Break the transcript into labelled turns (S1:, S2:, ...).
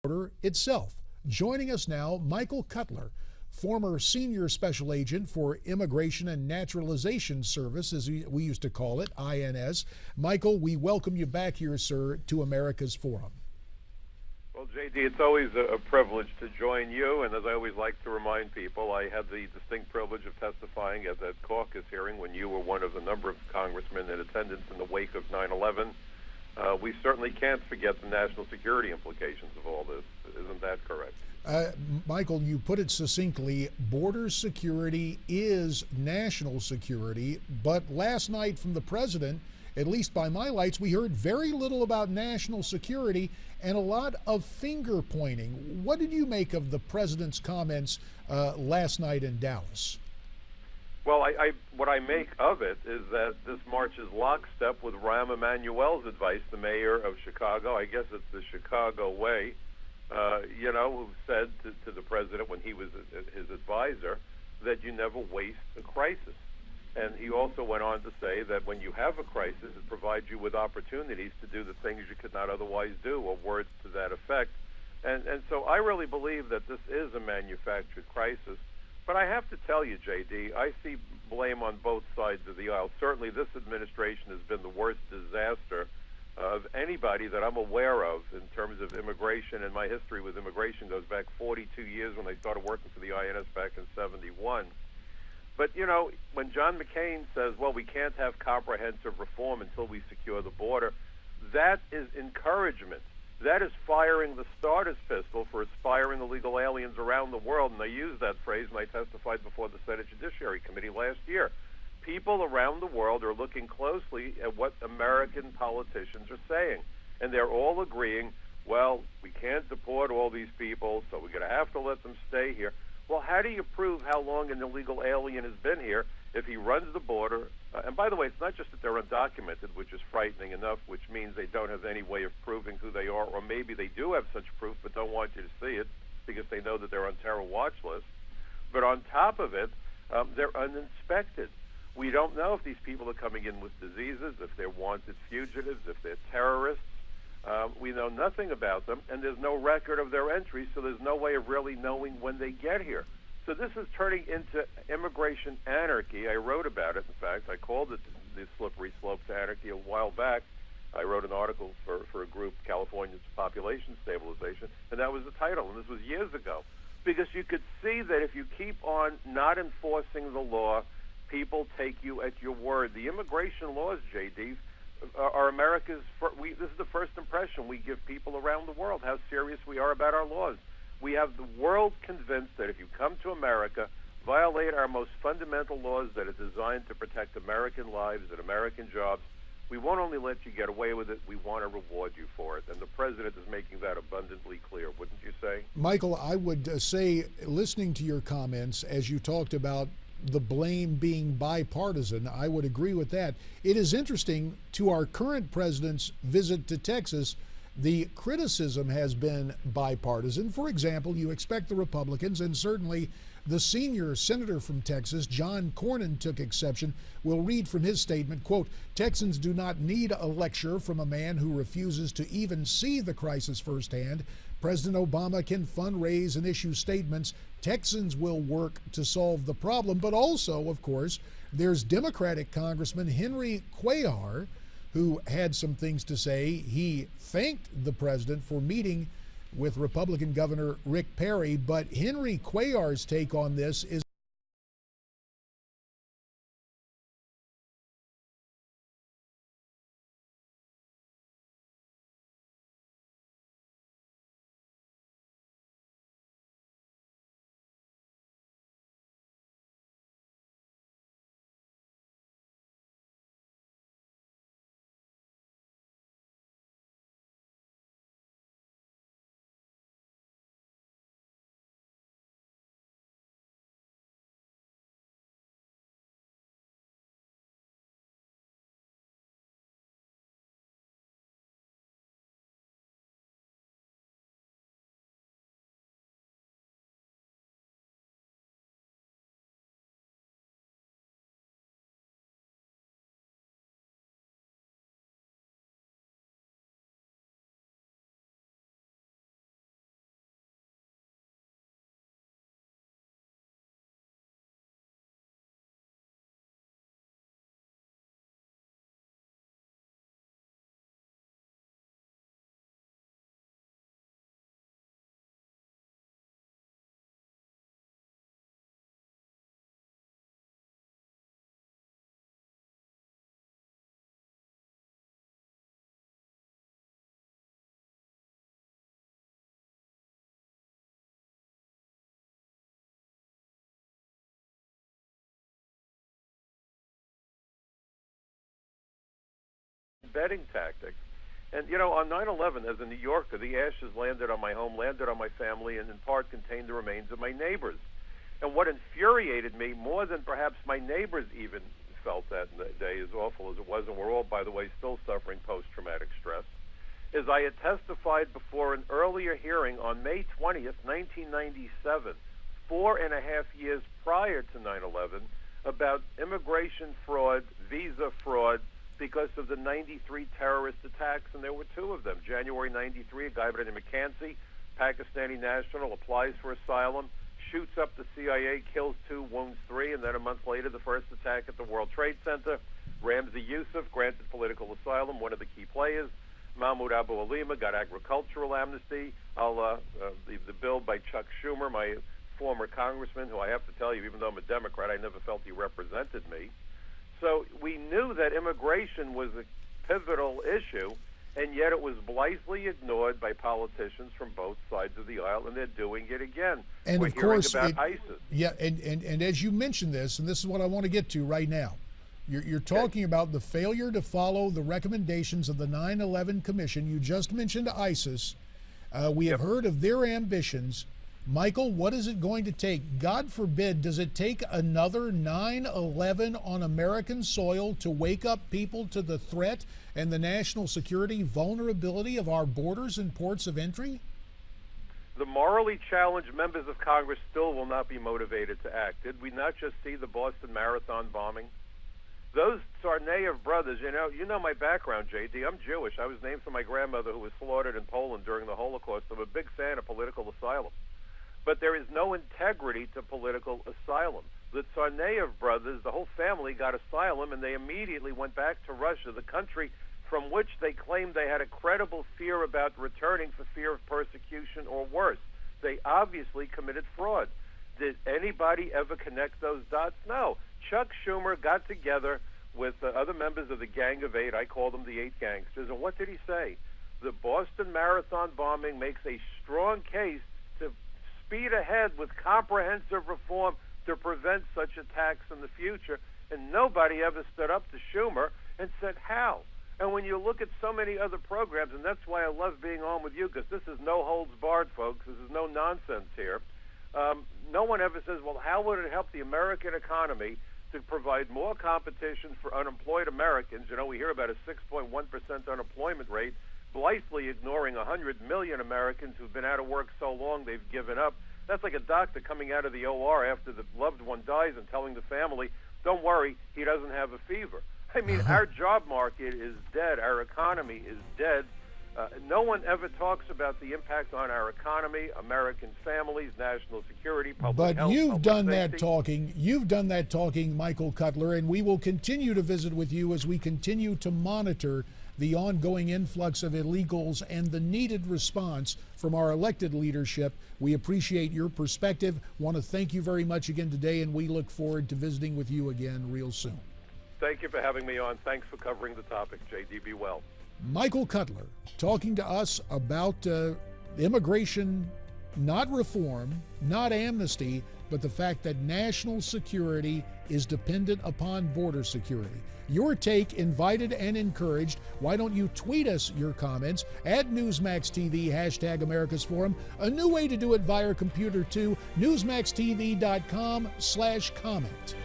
S1: border itself. Joining us now, Michael Cutler, former senior special agent for Immigration and Naturalization Service, as we used to call it, INS. Michael, we welcome you back here, sir, to America's Forum.
S2: Well, J.D., it's always a privilege to join you, and as I always like to remind people, I had the distinct privilege of testifying at that caucus hearing when you were one of a number of congressmen in attendance in the wake of 9/11. We certainly can't forget the national security implications of all this. Isn't that correct?
S1: Michael, you put it succinctly. Border security is national security, but last night from the president, at least by my lights, we heard very little about national security and a lot of finger pointing. What did you make of the president's comments last night in Dallas?
S2: Well, what I make of it is that this marches lockstep with Rahm Emanuel's advice, the mayor of Chicago. I guess it's the Chicago way, who said to the president when he was his advisor that you never waste a crisis. And he also went on to say that when you have a crisis, it provides you with opportunities to do the things you could not otherwise do, or words to that effect. And so I really believe that this is a manufactured crisis. But I have to tell you, J.D., I see blame on both sides of the aisle. Certainly this administration has been the worst disaster of anybody that I'm aware of in terms of immigration, and my history with immigration goes back 42 years when I started working for the INS back in '71. But, when John McCain says, well, we can't have comprehensive reform until we secure the border, that is encouragement. That is firing the starter's pistol for aspiring illegal aliens around the world. And I used that phrase when I testified before the Senate Judiciary Committee last year. People around the world are looking closely at what American politicians are saying. And they're all agreeing, well, we can't deport all these people, so we're going to have to let them stay here. Well, how do you prove how long an illegal alien has been here if he runs the border? And by the way, it's not just that they're undocumented, which is frightening enough, which means they don't have any way of proving who they are, or maybe they do have such proof but don't want you to see it because they know that they're on terror watch lists. But on top of it, they're uninspected. We don't know if these people are coming in with diseases, if they're wanted fugitives, if they're terrorists. We know nothing about them, and there's no record of their entry, so there's no way of really knowing when they get here. So this is turning into immigration anarchy. I wrote about it, in fact. I called it the slippery slope to anarchy a while back. I wrote an article for a group, California's Population Stabilization, and that was the title, and this was years ago. Because you could see that if you keep on not enforcing the law, people take you at your word. The immigration laws, J.D., are America's, this is the first impression we give people around the world, how serious we are about our laws. We have the world convinced that if you come to America, violate our most fundamental laws that are designed to protect American lives and American jobs, we won't only let you get away with it, we want to reward you for it. And the president is making that abundantly clear, wouldn't you say?
S1: Michael, I would say, listening to your comments, as you talked about the blame being bipartisan, I would agree with that. It is interesting, to our current president's visit to Texas, the criticism has been bipartisan. For example, you expect the Republicans, and certainly the senior senator from Texas, John Cornyn, took exception. We'll read from his statement, quote, "Texans do not need a lecture from a man who refuses to even see the crisis firsthand. President Obama can fundraise and issue statements. Texans will work to solve the problem." But also, of course, there's Democratic Congressman Henry Cuellar, who had some things to say. He thanked the president for meeting with Republican Governor Rick Perry, but Henry Cuellar's take on this is
S2: betting tactics. And, you know, on 9/11, as a New Yorker, the ashes landed on my home, landed on my family, and in part contained the remains of my neighbors. And what infuriated me more than perhaps my neighbors even felt that day, as awful as it was, and we're all, by the way, still suffering post-traumatic stress, is I had testified before an earlier hearing on May 20th, 1997, 4.5 years prior to 9/11, about immigration fraud, visa fraud, because of the 93 terrorist attacks, and there were two of them. January 93, a guy by the name of McCancy, Pakistani national, applies for asylum, shoots up the CIA, kills 2, wounds 3, and then a month later, the first attack at the World Trade Center. Ramzi Youssef, granted political asylum, one of the key players. Mahmoud Abu Alima got agricultural amnesty. The bill by Chuck Schumer, my former congressman, who I have to tell you, even though I'm a Democrat, I never felt he represented me. So we knew that immigration was a pivotal issue, and yet it was blithely ignored by politicians from both sides of the aisle, and they're doing it again.
S1: And
S2: We're
S1: of course,
S2: hearing about ISIS.
S1: Yeah, and as you mentioned this, and this is what I want to get to right now, you're talking about the failure to follow the recommendations of the 9/11 Commission. You just mentioned ISIS. We have heard of their ambitions. Michael, what is it going to take? God forbid, does it take another 9/11 on American soil to wake up people to the threat and the national security vulnerability of our borders and ports of entry?
S2: The morally challenged members of Congress still will not be motivated to act. Did we not just see the Boston Marathon bombing? Those Tsarnaev brothers, you know my background, JD. I'm Jewish. I was named for my grandmother who was slaughtered in Poland during the Holocaust. I'm a big fan of political asylum. But there is no integrity to political asylum. The Tsarnaev brothers, the whole family got asylum, and they immediately went back to Russia, the country from which they claimed they had a credible fear about returning for fear of persecution or worse. They obviously committed fraud. Did anybody ever connect those dots? No. Chuck Schumer got together with other members of the Gang of Eight. I call them the Eight Gangsters. And what did he say? The Boston Marathon bombing makes a strong case to speed ahead with comprehensive reform to prevent such attacks in the future. And nobody ever stood up to Schumer and said how. And when you look at so many other programs, and that's why I love being on with you, because this is no holds barred, folks. This is no nonsense here. No one ever says, well, how would it help the American economy to provide more competition for unemployed Americans? You know, we hear about a 6.1% unemployment rate, blithely ignoring 100 million Americans who've been out of work so long they've given up. That's like a doctor coming out of the OR after the loved one dies and telling the family, don't worry, he doesn't have a fever. I mean, our job market is dead. Our economy is dead. No one ever talks about the impact on our economy, American families, national security, public health.
S1: But you've done
S2: safety.
S1: that talking. You've done that talking, Michael Cutler, and we will continue to visit with you as we continue to monitor the ongoing influx of illegals and the needed response from our elected leadership. We appreciate your perspective. Want to thank you very much again today, and we look forward to visiting with you again real soon.
S2: Thank you for having me on. Thanks for covering the topic, JD. Be well.
S1: Michael Cutler talking to us about immigration, not reform, not amnesty, but the fact that national security is dependent upon border security. Your take invited and encouraged. Why don't you tweet us your comments at Newsmax TV, hashtag America's Forum. A new way to do it via computer too, newsmaxtv.com/comment.